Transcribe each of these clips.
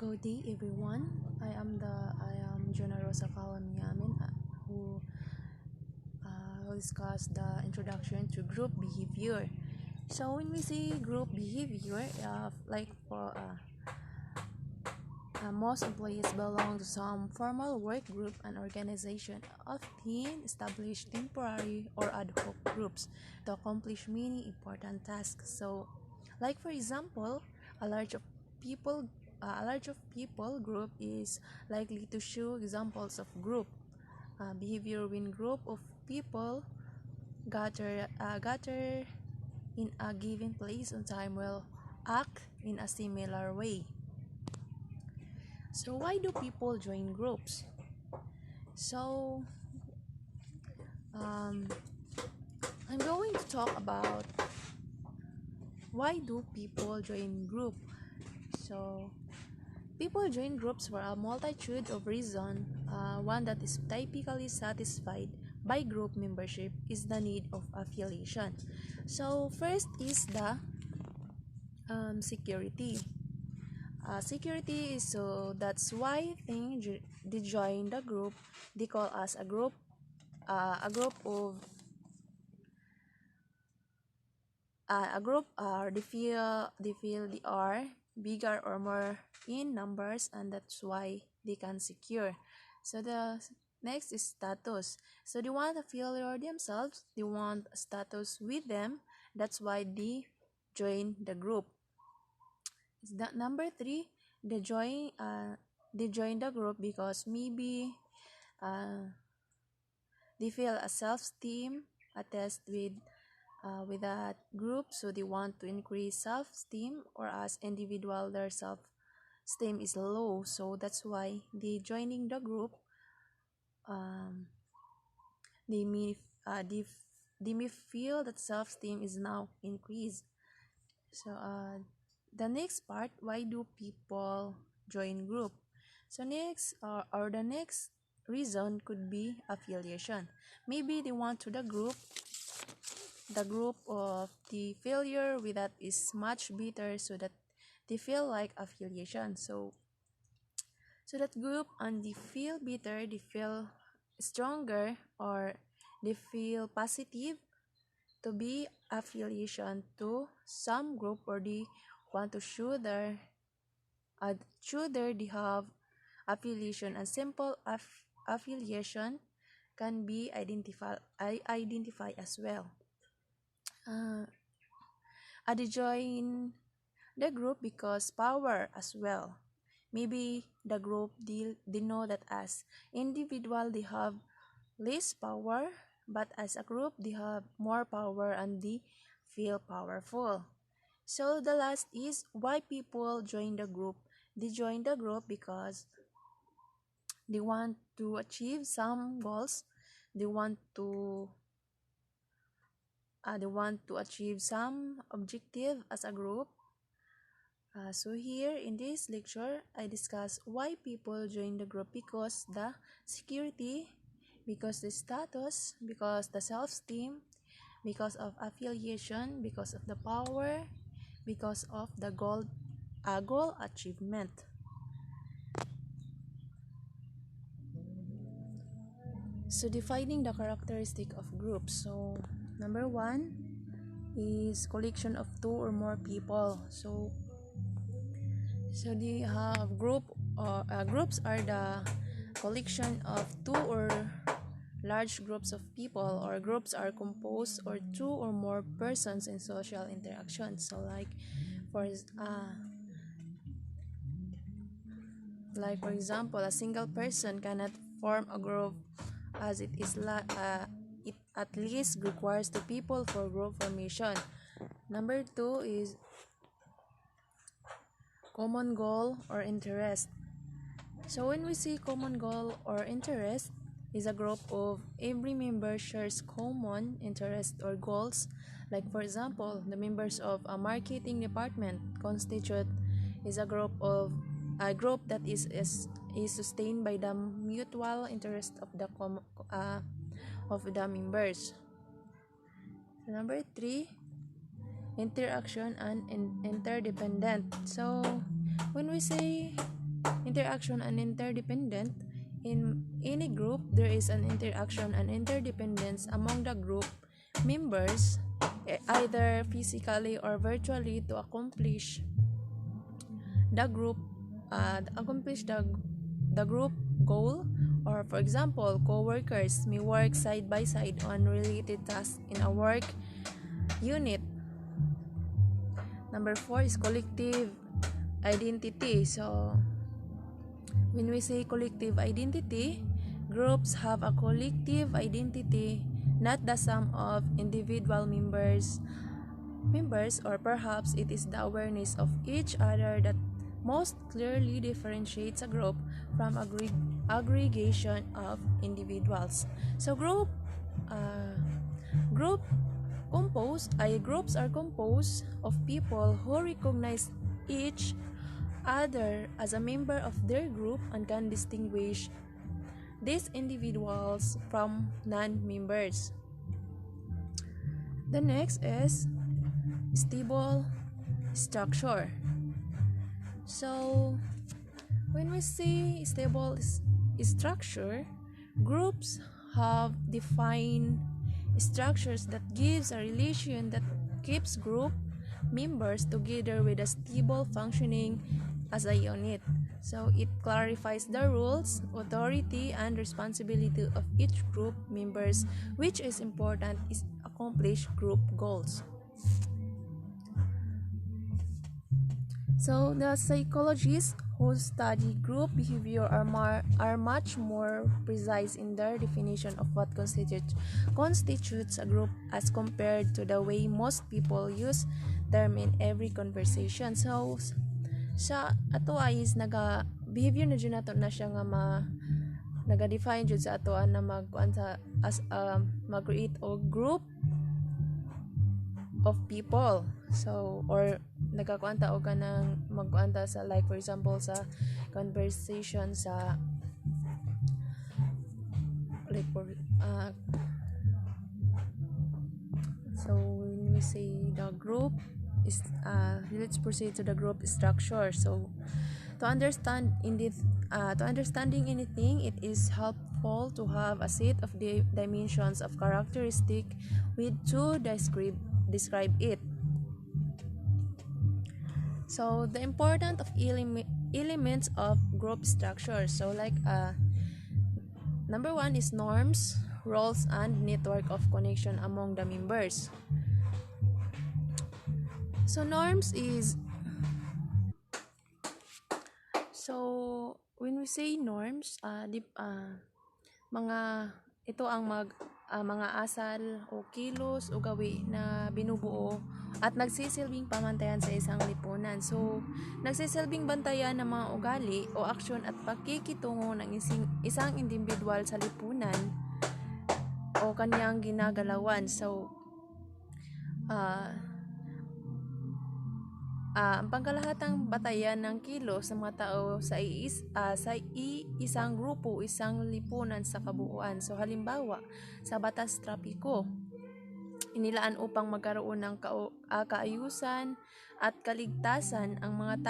Good day, everyone. I am Jonah Rosa Kalamiamin, who will discuss the introduction to group behavior. So when we say group behavior, most employees belong to some formal work group and organization, often establish temporary or ad hoc groups to accomplish many important tasks. So, like for example, a large of people a large of people group is likely to show examples of group behavior when group of people gather in a given place on time will act in a similar way. So why do people join groups? So um, I'm going to talk about why do people join group. So people join groups for a multitude of reasons. One that is typically satisfied by group membership is the need of affiliation. So first is the security. Security is so that's why they join the group. They call us a group they feel they are bigger or more in numbers, and that's why they can secure. So the next is status. So they want to feel themselves, they want status with them, that's why they join the group. Number three, they join the group because maybe uh, they feel a self-esteem attached with that group, so they want to increase self-esteem, or as individual their self-esteem is low, so that's why they joining the group. um, they may uh, they, they may feel that self-esteem is now increased. So the next part, why do people join group? So the next reason could be affiliation. Maybe they want to the group of the failure with that is much better, so that they feel like affiliation. So that group, and they feel better, they feel stronger, or they feel positive to be affiliation to some group, or they want to show they have affiliation, and simple affiliation can be identify as well. uh, they join the group because power as well. Maybe the group they know that as individual they have less power, but as a group they have more power and they feel powerful. So the last is why people join the group. They join the group because they want to achieve some goals. They want to achieve some objective as a group. So here in this lecture, I discuss why people join the group: because the security, because the status, because the self-esteem, because of affiliation, because of the power, because of the goal achievement. So defining the characteristic of groups. So number one is collection of two or more people. So they have groups are the collection of two or large groups of people, or groups are composed or two or more persons in social interaction. So for example, a single person cannot form a group, as it at least requires two people for group formation. Number two is common goal or interest. So when we say common goal or interest, is a group of every member shares common interest or goals. Like for example, the members of a marketing department constitute is a group that is sustained by the mutual interest of the members. So number three, interaction and interdependent. So when we say interaction and interdependent. In any group, there is an interaction and interdependence among the group members, either physically or virtually, to the group accomplish the group goal. Or for example, co-workers may work side by side on related tasks in a work unit. Number 4 is collective identity. So when we say collective identity, groups have a collective identity, not the sum of individual members, or perhaps it is the awareness of each other that most clearly differentiates a group from aggregation of individuals. So groups are composed of people who recognize each other as a member of their group and can distinguish these individuals from non-members. The next is stable structure. So when we say stable structure, groups have defined structures that gives a relation that keeps group members together with a stable functioning as a unit. So it clarifies the rules, authority, and responsibility of each group members, which is important is accomplish group goals. So the psychologists who study group behavior are much more precise in their definition of what constitutes a group as compared to the way most people use term in every conversation. So sa ato ay is behavior na jud nato na siya nga naga-define jud sa ato na mag-create o group of people. So or nagakuanta o kanang magkuanta sa, like for example sa conversation sa like for so when we say the group is let's proceed to the group structure. So to understanding anything, it is helpful to have a set of dimensions of characteristic with to describe it. So the important of elements of group structure. So like number 1 is norms, roles, and network of connection among the members. So norms is when we say norms, mga ito ang mga asal o kilos o gawi na binubuo at nagsisilbing pamantayan sa isang lipunan. So, nagsisilbing bantayan ng mga ugali o aksyon at pakikitungo ng isang individual sa lipunan o kanyang ginagalawan. So, ang pangkalahatang batayan ng kilos ng mga tao sa isang grupo, isang lipunan sa kabuuan. So, halimbawa, sa batas trapiko, inilaan upang magkaroon ng kaayusan at kaligtasan ang mga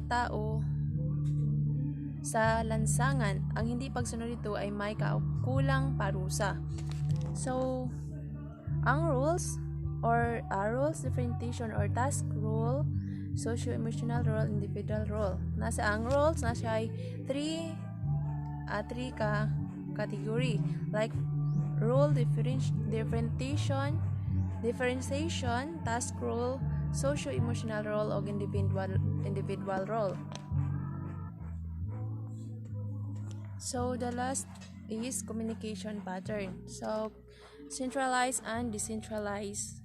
tao sa lansangan. Ang hindi pagsunod nito ay may kaukulang parusa. So, ang rules, differentiation or task rule, socio-emotional role, individual role. Ang roles ay 3 category, like role differentiation, task role, socio-emotional role, o individual role. So the last is communication pattern. So centralized and decentralized,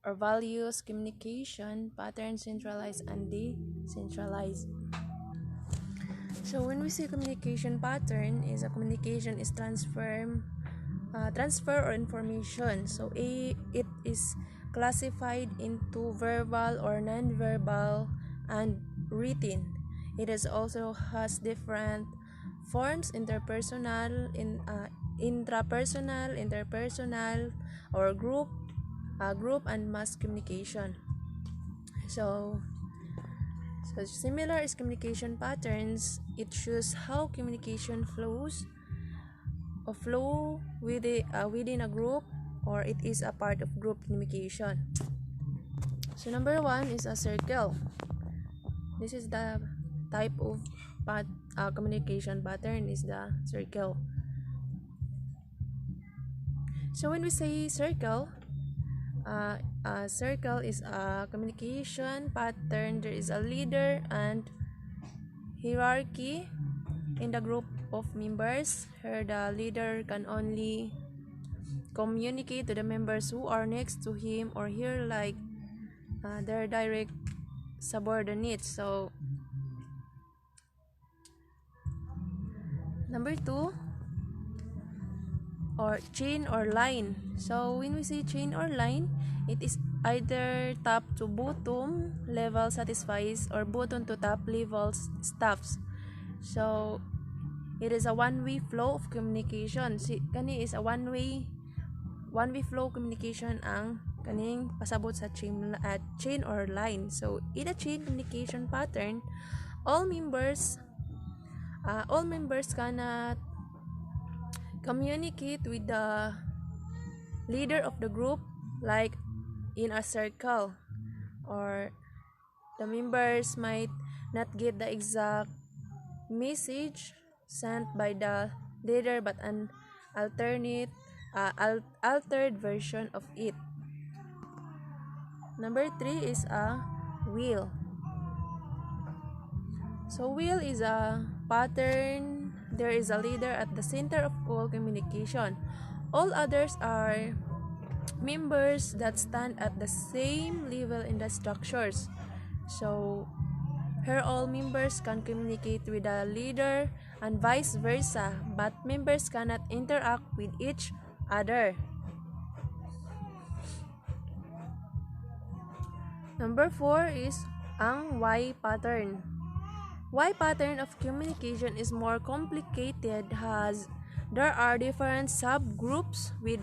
or values communication pattern, centralized and decentralized. So when we say communication pattern, is a communication is transfer or information. So it is classified into verbal or non-verbal and written. It is also has different forms: interpersonal, intrapersonal, interpersonal, or group and mass communication. So So similar is communication patterns. It shows how communication flows or flow within a group, or it is a part of group communication. So number 1 is a circle. This is the type of communication pattern is the circle. So when we say circle, a circle is a communication pattern. There is a leader and hierarchy in the group of members. Here the leader can only communicate to the members who are next to him or her, like their direct subordinates. So number 2, or chain or line. So when we say chain or line, it is either top to bottom level satisfies or bottom to top level stops. So it is a one-way flow of communication. Kani is a one-way flow communication ang kaning pasabot sa chain or line. So in a chain communication pattern, all members cannot communicate with the leader of the group, like in a circle, or the members might not get the exact message sent by the leader but an altered version of it. Number 3 is a wheel. So wheel is a pattern. There is a leader at the center of all communication. All others are members that stand at the same level in the structures. So here all members can communicate with the leader and vice versa, but members cannot interact with each other. Number 4 is ang Y pattern. Y pattern of communication is more complicated as there are different subgroups with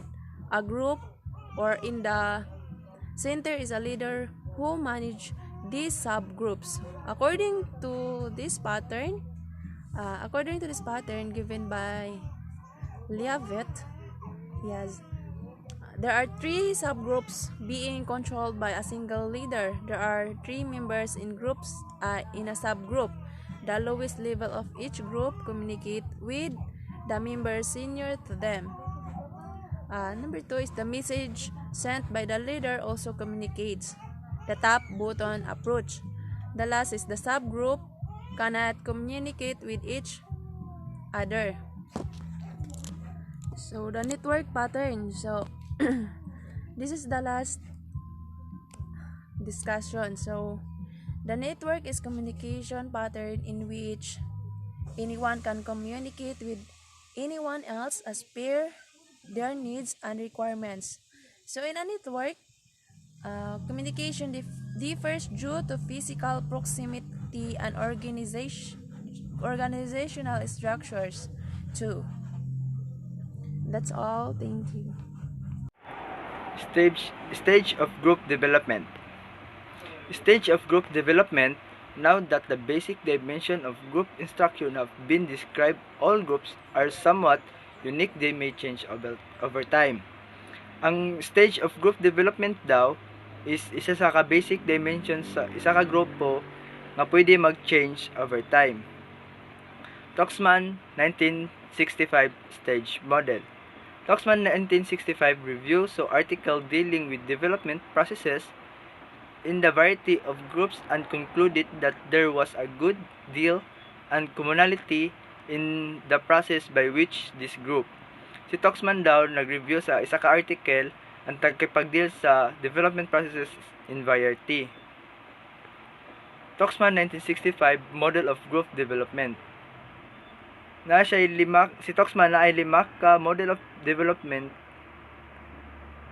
a group, or in the center is a leader who manage these subgroups. According to this pattern given by Leavitt, yes, there are 3 subgroups being controlled by a single leader. There are 3 members in groups in a subgroup. The lowest level of each group communicate with the members senior to them. Number 2 is the message sent by the leader also communicates. The top-bottom approach. The last is the subgroup cannot communicate with each other. So the network pattern. So this is the last discussion. So the network is communication pattern in which anyone can communicate with anyone else as per their needs and requirements. So in a network, communication differs due to physical proximity and organizational structures too. That's all. Thank you. Stage of group development. Stage of group development. Now that the basic dimension of group instruction have been described, all groups are somewhat unique. They may change over time. Ang stage of group development daw is isa sa ka-basic dimensions sa isa ka grupo nga pwede mag-change over time. Tuxman 1965 stage model. Tuxman 1965 review so article dealing with development processes in the variety of groups and concluded that there was a good deal and commonality in the process by which this group. Si Tuxman daw nag-review sa isa ka article ang tagkipag-deal sa development processes in variety. Tuxman 1965 model of group development. Si Tuxman na ay 5 ka model of development.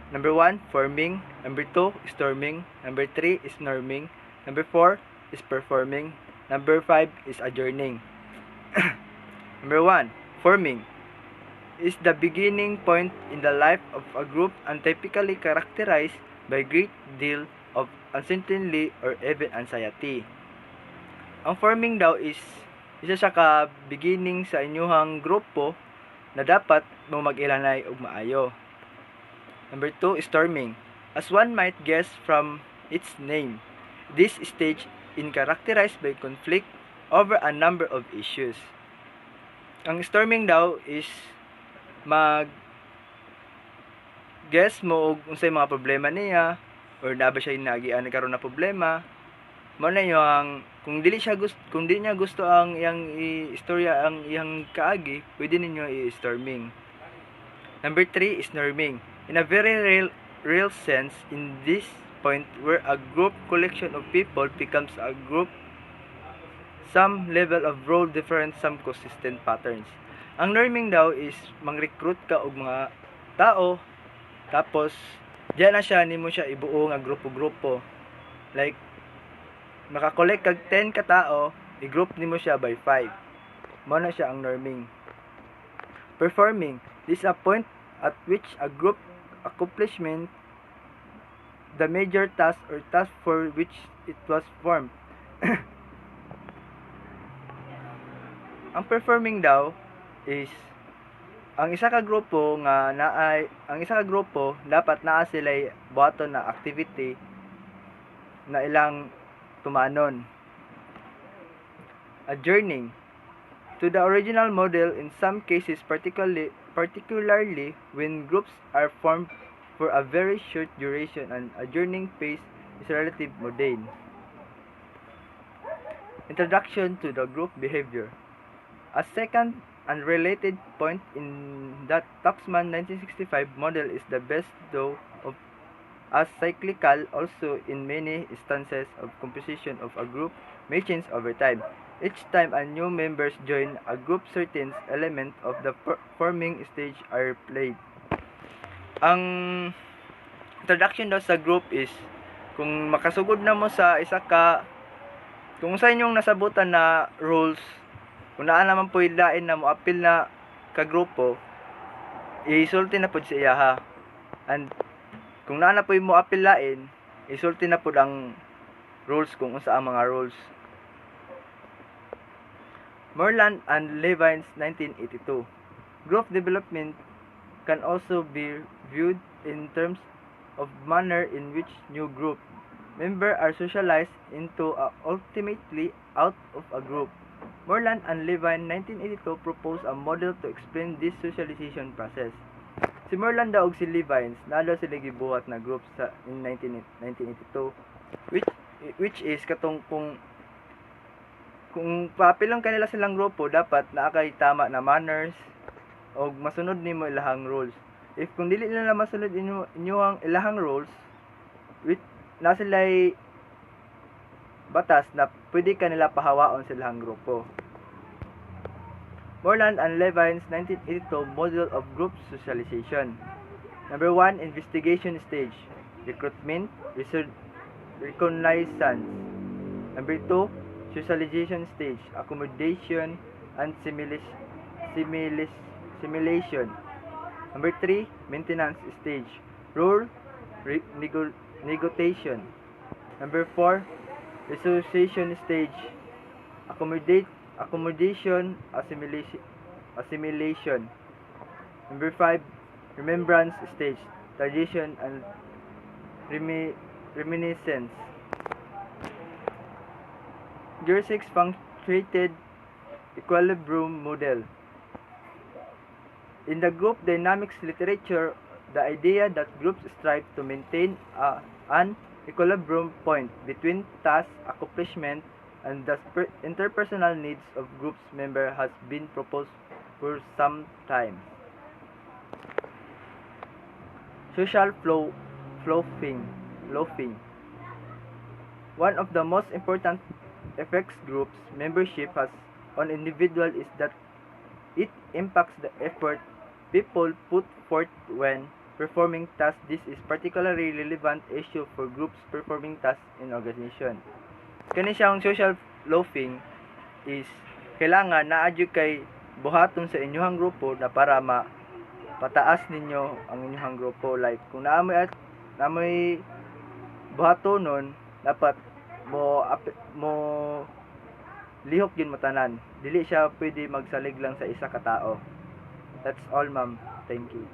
Number 1, forming. Number 2, storming. Number 3 is norming. Number 4 is performing. Number 5 is adjourning. Number 1, forming is the beginning point in the life of a group and typically characterized by great deal of uncertainty or even anxiety. Ang forming daw is isa sa ka beginning sa inyuhang grupo na dapat mo mag-ilanay og maayo. Number 2, storming. As one might guess from its name, this stage is characterized by conflict over a number of issues. Ang storming daw is guess mo og unsay mga problema niya or naaba siya nagian nagkaroon na problema. Mo na yung kung dili niya gusto ang iyang istorya ang iyang kaagi, pwede ninyo i-storming. Number 3 is norming. In a very real sense, in this point where a group collection of people becomes a group, some level of role difference, some consistent patterns. Ang norming daw is mang-recruit ka og mga tao, tapos diyan na siya nimo siya ibuo nga grupo-grupo. Like makakolek kag 10 ka tao, i-group nimo siya by 5. Mao na siya ang norming. Performing. This is a point at which a group accomplishment the major task or task for which it was formed. Ang performing daw is ang isa ka grupo dapat naa sila buhaton na activity na ilang tumanon. Adjourning. To the original model in some cases, particularly when groups are formed for a very short duration, and adjourning phase is relatively mundane. Introduction to the group behavior. A second unrelated point in that Tuxman 1965 model is the best though of as cyclical also in many instances of composition of a group may change over time. Each time a new members join a group, certain element of the forming stage are played. Ang introduction daw sa group is kung makasugod na mo sa kung sa inyong nasabutan na rules, kung naa naman po ilain na mo apil na ka grupo, isulti na po sa iyaha. And kung naa na po mo apil lain, isulti na po ang rules kung unsa ang mga rules. Moreland and Levine's 1982. Group development can also be viewed in terms of manner in which new group members are socialized into ultimately out of a group. Moreland and Levine 1982 proposed a model to explain this socialization process. Si Moreland daw og si Levine nalo sila gibuhat na group sa in 1982 which is katong kung papilong kanila silang grupo, dapat naakay tama na manners o masunod nimo ilahang rules. If kung dili nila masunod inyong ilahang rules, na sila'y batas na pwede kanila pahawaon silang grupo. Moreland and Levine's 1982 model of group socialization. Number 1, investigation stage. Recruitment, reconnaissance. Number 2, socialization stage, accommodation and simulation. Number 3, maintenance stage, rule negotiation. Number 4, association stage, accommodation, assimilation. Number 5, remembrance stage, tradition and reminiscence. Gear 6 punctuated equilibrium model. In the group dynamics literature, the idea that groups strive to maintain an equilibrium point between task accomplishment and the interpersonal needs of groups members has been proposed for some time. Social loafing. One of the most important effects groups membership has on individual is that it impacts the effort people put forth when performing tasks. This is particularly relevant issue for groups performing tasks in organization. Kani siyang social loafing is kailangan naadyo kay buhaton sa inyong grupo na para pataas ninyo ang inyong grupo. Like kung naamoy buhatonon, dapat mo lihok yun mo tanan. Dili siya pwede magsalig lang sa isa ka tao. That's all, ma'am. Thank you.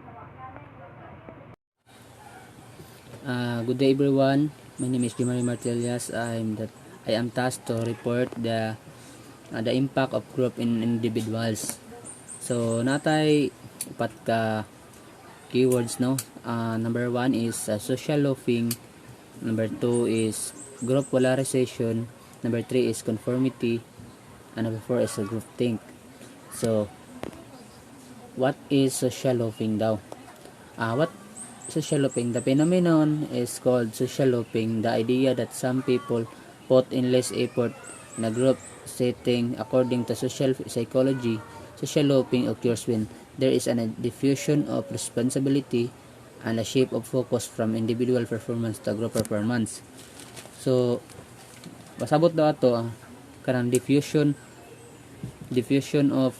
Good day everyone. My name is Jimari Martelias. I am tasked to report the impact of group in individuals. So natay upat ka keywords no. Number 1 is social loafing. Number 2 is group polarization. Number 3 is conformity. And number 4 is group think. So what is social loafing daw? What social loafing? The phenomenon is called social loafing. The idea that some people put in less effort in a group setting. According to social psychology, social loafing occurs when there is a diffusion of responsibility and a shift of focus from individual performance to group performance. So pasabot daw ato kanang diffusion of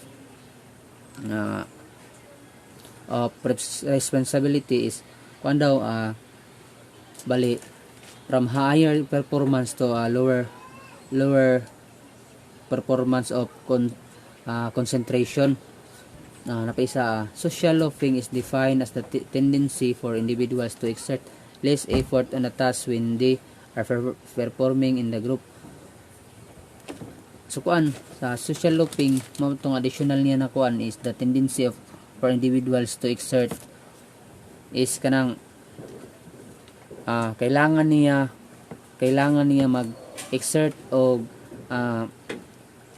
responsibility is kuan daw bali from higher performance to lower performance of concentration. Napaisa social loafing is defined as the tendency for individuals to exert less effort on a task when they are performing in the group. So kuan sa social loafing mo tong additional niya na kuan is the tendency of for individuals to exert is kanang kailangan niya mag-exert og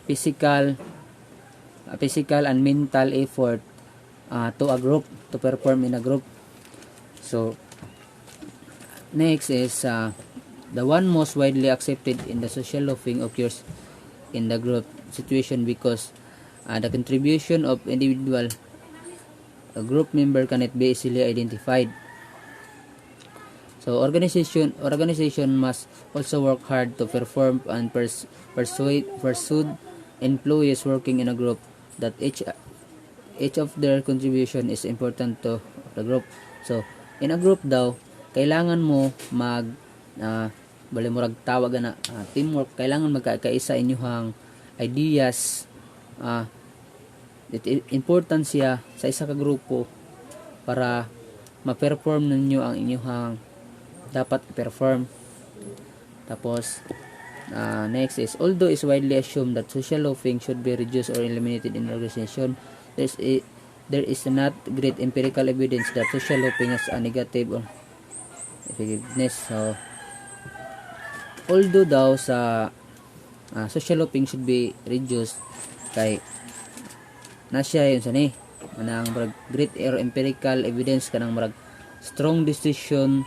physical and mental effort to a group, to perform in a group. So next is the one most widely accepted in the social loafing occurs in the group situation because the contribution of individual a group member cannot be easily identified. So organization must also work hard to perform and persuade employees working in a group that each of their contribution is important to the group. So in a group daw kailangan mo bali murag tawag na teamwork. Kailangan magkakaisa inyong ideas. Important siya sa isa ka grupo para ma-perform ninyo ang inyong dapat perform. Tapos next is although it's widely assumed that social loafing should be reduced or eliminated in organization, there is not great empirical evidence that social loafing has a negative effectiveness. So although daw sa social loafing should be reduced kay na siya yun sa ni manang great or empirical evidence kanang marag strong decision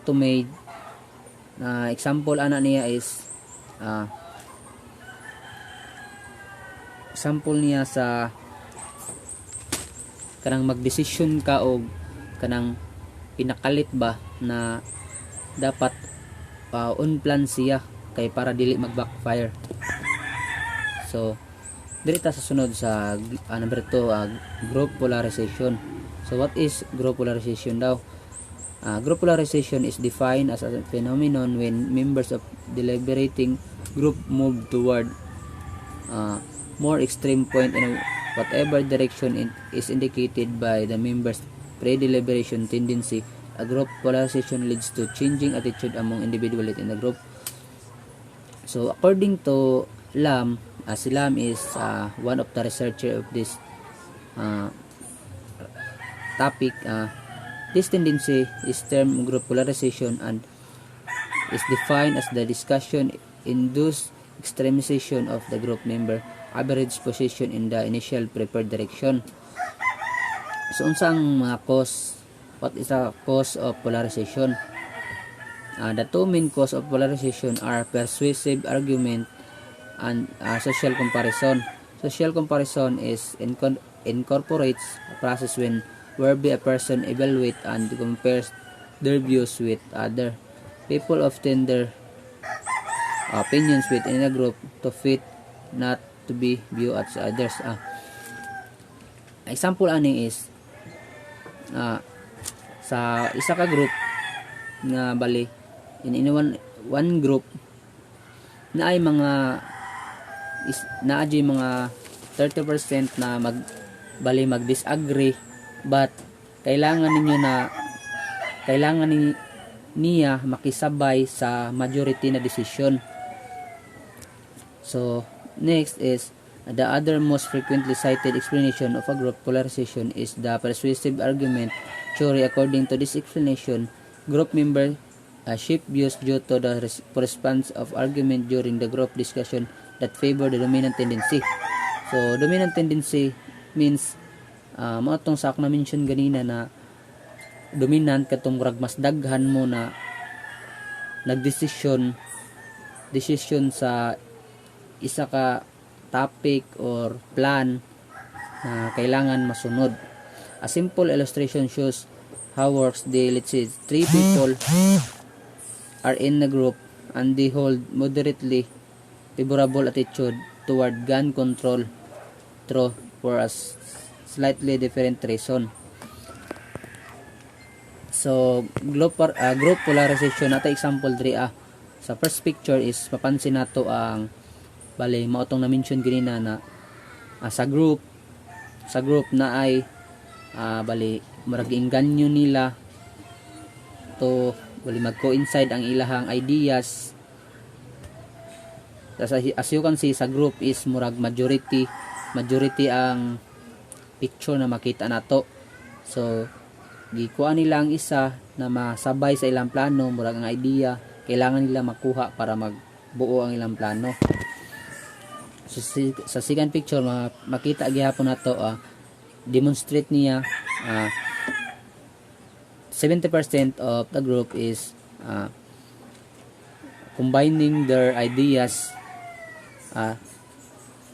to made. Example ana niya is example niya sa kanang magdesisyon ka og kanang pinakalit ba na dapat on plan siya kay para dili mag backfire. So dirita sa sunod sa number 2 group polarization. So what is group polarization daw? Group polarization is defined as a phenomenon when members of deliberating group move toward more extreme point in whatever direction is indicated by the members' pre-deliberation tendency. A group polarization leads to changing attitude among individuals in the group. So according to Lam, si Lam is one of the researcher of this topic. This tendency is termed group polarization and is defined as the discussion induced extremization of the group member average position in the initial prepared direction. So unsa ang mga cause? What is the cause of polarization? The two main cause of polarization are persuasive argument and social comparison. Social comparison is incorporates a process whereby a person evaluates and compares their views with other people, often their opinions within a group to fit not to be viewed as others. Example ani is sa isa ka group nga bali in one group na ay mga is naa jay mga 30% na mag-disagree, but kailangan niya makisabay sa majority na decision. So next is the other most frequently cited explanation of a group polarization is the persuasive argument theory. According to this explanation, group member shift views due to the response of argument during the group discussion that favor the dominant tendency. So dominant tendency means mo atong sa ako na mention ganina na dominant katong murag mas daghan mo na decision sa isa ka topic or plan na kailangan masunod. A simple illustration shows how works. Let's say 3 people are in a group and they hold moderately favorable attitude toward gun control for a slightly different reason. So group polarization nato example diri sa first picture is mapansin nato ang bali mao tong na-mention ganina na sa group na ay bali murag inganyo nila to bali mag-coincide ang ilahang ideas. As you can see, sa group is murag majority ang picture na makita nato. So gikuha nila ang isa na masabay sa ilang plano, murag ang idea kailangan nila makuha para magbuo ang ilang plano. So sa second picture makita gihapon nato demonstrate niya 70% of the group is combining their ideas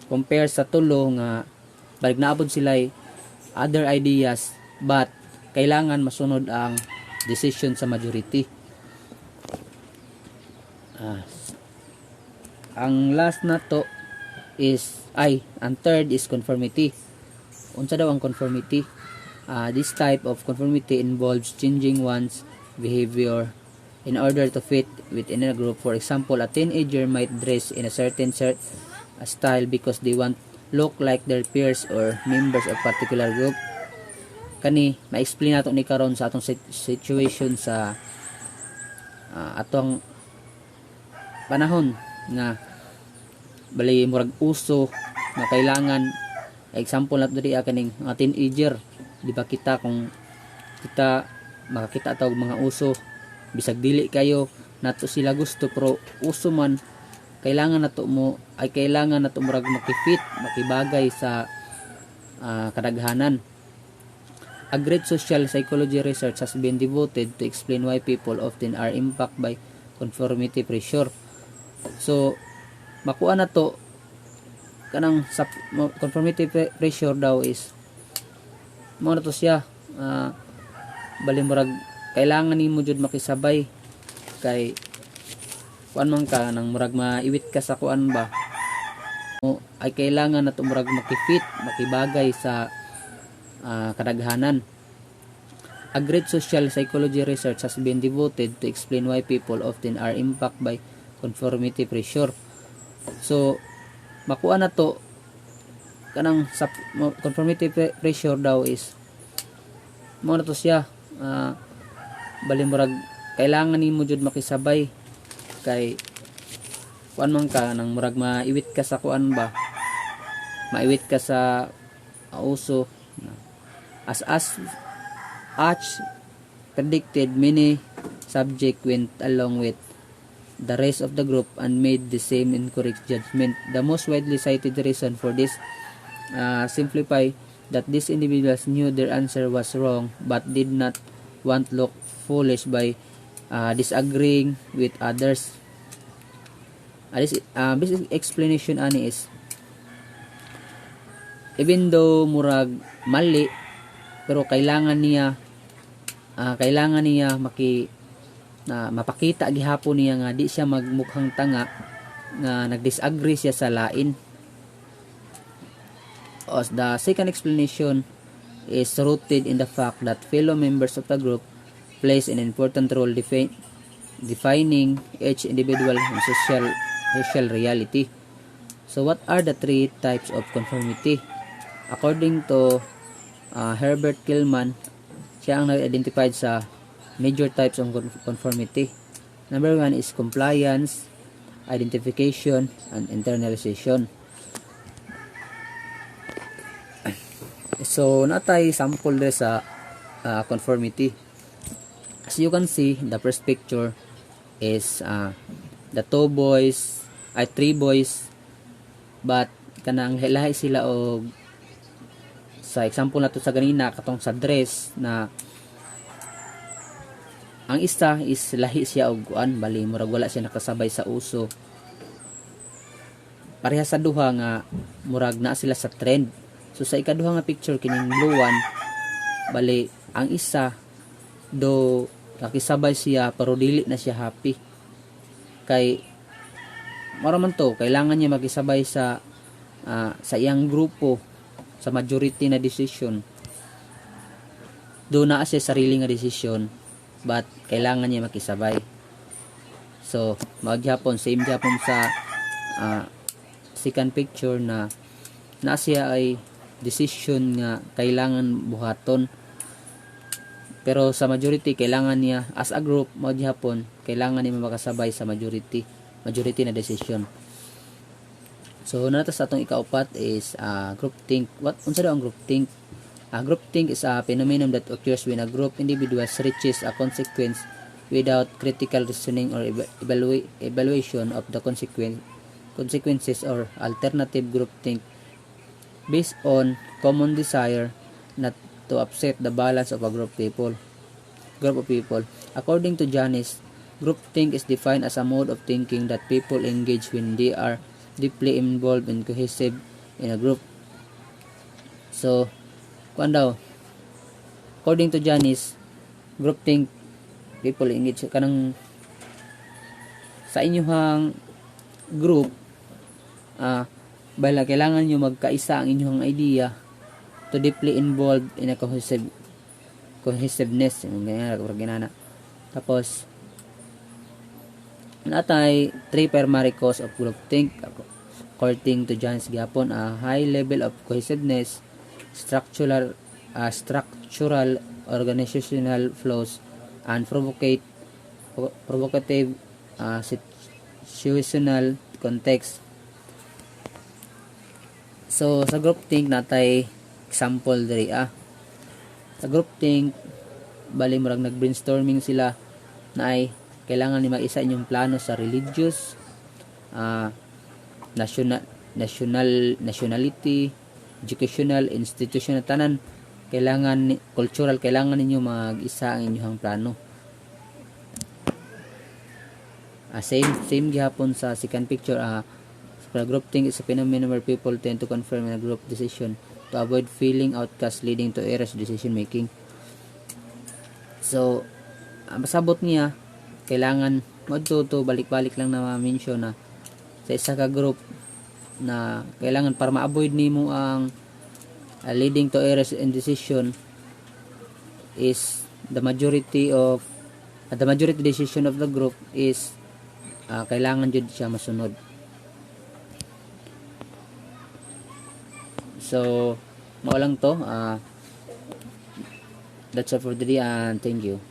compare sa tulo nga balik naabot sila other ideas but kailangan masunod ang decision sa majority. Ang last na to is ang third is conformity. Unsa daw ang conformity? This type of conformity involves changing one's behavior in order to fit within a group. For example, a teenager might dress in a certain style because they want look like their peers or members of particular group. Kani ma-explain nato ni karon sa atong situation sa atong panahon nga bali murag uso na kailangan example nato diri kaning mga teenager, di ba kita kung kita makakita tawag mga uso bisag dili kayo nato sila gusto pero uso man kailangan nato murag makifit makibagay sa kadaghanan. A great social psychology research has been devoted to explain why people often are impacted by conformity pressure. So makuha na to kanang sa conformity pressure daw is mo na to siya bali murag kailangan nimo jud makisabay kay kuan man ka nang murag maiwit ka sa kuan ba ay kailangan na to murag makifit makibagay sa kadaghanan. A great social psychology research has been devoted to explain why people often are impacted by conformity pressure. So makuha na to kanang sa conformity pressure daw is mo na to siya bali murag kailangan nimo jud makisabay kay kuan man ka nang murag maiwit ka sa kuan ba maiwit ka sa uso as predicted. Many subject went along with the rest of the group and made the same incorrect judgment. The most widely cited reason for this simplify that these individuals knew their answer was wrong but did not want to look foolish by disagreeing with others. This basic explanation ani is even though murag mali pero kailangan niya mapakita gihapon niya nga di siya magmukhang tanga nga nagdisagree siya sa lain. The second explanation is rooted in the fact that fellow members of the group plays an important role defining each individual and social reality. So what are the three types of conformity? According to Herbert Tillman, siya ang nag-identify sa major types of conformity. Number 1 is compliance, identification, and internalization. So natay sample there sa conformity. As you can see, the first picture is the three boys, but kanang lahi sila og sa example nato sa ganina katong sa dress na ang isa is lahi siya og kuan, bali murag wala siya nakasabay sa uso. Pareha sa duha nga murag na sila sa trend. So sa ikaduha nga picture kining blue one, bali ang isa do nakisabay siya pero dili na siya happy. Kay maraman to kailangan niya makisabay sa iyang grupo sa majority na decision. Do na siya sarili nga decision, but kailangan niya makisabay. So maghapon same gyapon sa second picture na siya ay decision nga kailangan buhaton, pero sa majority kailangan niya as a group maghapon kailangan niya makasabay sa majority na decision. So natas atong ikaupat is group think. What unsa daw ang group think? Group think is a phenomenon that occurs when a group individuals reaches a consequence without critical reasoning or evaluation of the consequences, or alternative group think based on common desire not to upset the balance of a group of people. According to Janis, group think is defined as a mode of thinking that people engage when they are deeply involved and cohesive in a group. So, kuan daw, according to Janis, group think people engage kanang sa inyong group, bala kailangan nyo magkaisa ang inyong idea to deeply involved in a cohesiveness ganyan. Tapos natay three primary cause of group think according to Janis gyapon: a high level of cohesiveness, structural organizational flaws, and provocative situational context. So sa group think natay example diri sa group think bali murag nag-brainstorming sila na ay kailangan ni mag-isa inyong plano sa religious, nationality, educational, institutional, tanan kailangan cultural, kailangan ninyo mag-isa ang inyong plano. Same gihapon sa second picture. Group think is a phenomenon where people tend to confirm in a group decision to avoid feeling outcast, leading to errors decision making. So masabot niya kailangan to balik-balik lang na ma-mention na sa isa ka group na kailangan para ma-avoid nimo ang leading to errors in decision is the majority decision of the group is kailangan jud siya masunod. So mao lang to, that's all for today and thank you.